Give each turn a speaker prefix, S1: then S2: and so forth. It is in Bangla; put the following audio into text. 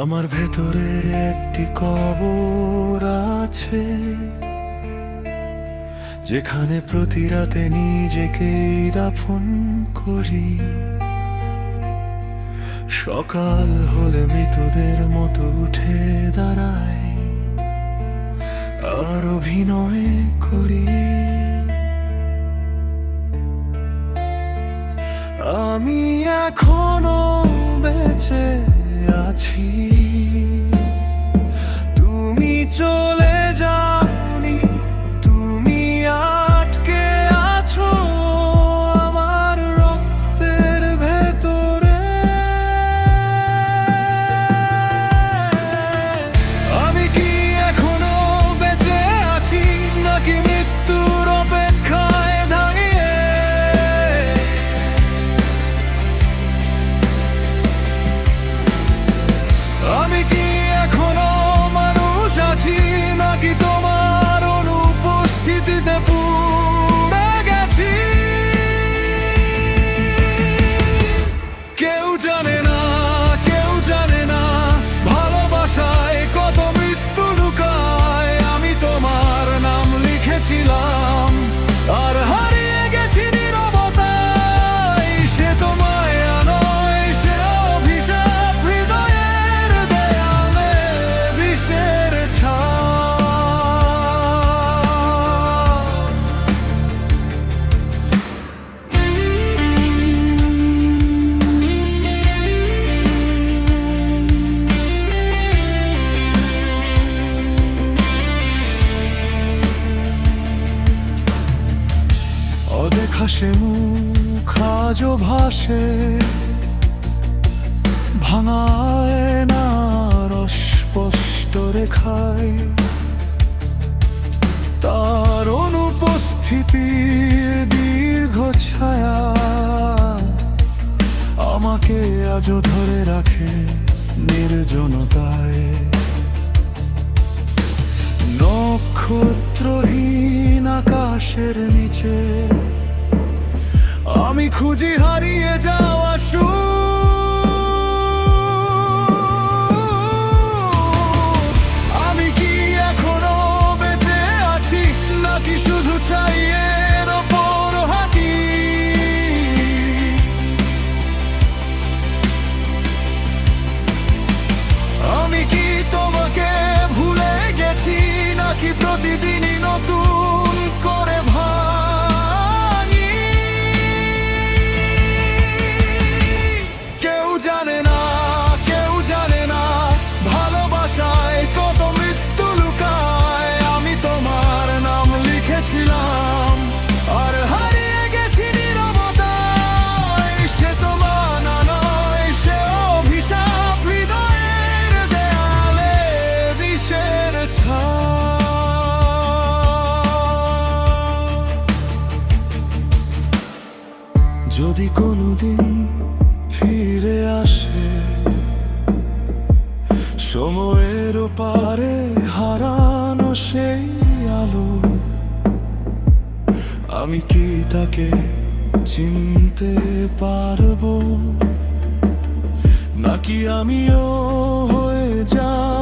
S1: আমার ভেতরে একটি কবর আছে, যেখানে প্রতি রাতে নিজেকে দাফন করি। সকাল হলে মৃতদের মতো উঠে দাঁড়াই আর অভিনয় করি। আমি এখনো বেঁচে আছি, তুমি চলে যাওনি, তুমি আটকে আছো আমার রক্তের ভেতরে। আমি কি এখনো বেঁচে আছি, নাকি মৃত্যুর অপেক্ষায় দাঁড়িয়ে? আমি কি এখনো মানুষ আছি, নাকি তোমার অনুপস্থিতিতে পুড়ে গেছি? কেউ জানে না, কেউ জানে না ভালোবাসায় কত মৃত্যু লুকায়। আমি তোমার নাম লিখেছিলাম আর হারিয়ে গেছি নীরবতায়। সে তো মায়া নয়, সে অভিশাপ, হৃদয়ের দেয়ালে বিষের অদেখা সে মুখ আজও ভাসে, ভাঙায় না অস্পষ্ট রেখায়। তার অনুপস্থিতির দীর্ঘ ছায়া আমাকে আজও ধরে রাখে নির্জনতায়। নক্ষত্রহীন আকাশের নিচে আমি খুঁজি হারিয়ে যাওয়া সুর। আমি কি এখনো বেঁচে আছি, নাকি শুধু চাই এর ওপর হাঁটি? আমি কি তোমাকে ভুলে গেছি, নাকি প্রতিদিনই নতুন করে ভাঙি? কেউ জানে না, কেউ জানে না ভালোবাসায় কত মৃত্যু লুকায়। আমি তোমার নাম লিখেছিলাম আর হারিয়ে গেছি নীরবতায়। সে তো মানা নয়, সে অভিশাপ, হৃদয়ের দেয়ালে বিষের যদি কোনোদিন ফিরে আসে সময়ের পারে হারানো সেই আলো, আমি কি তাকে চিনতে পারবো, নাকি আমিও হয়ে যাব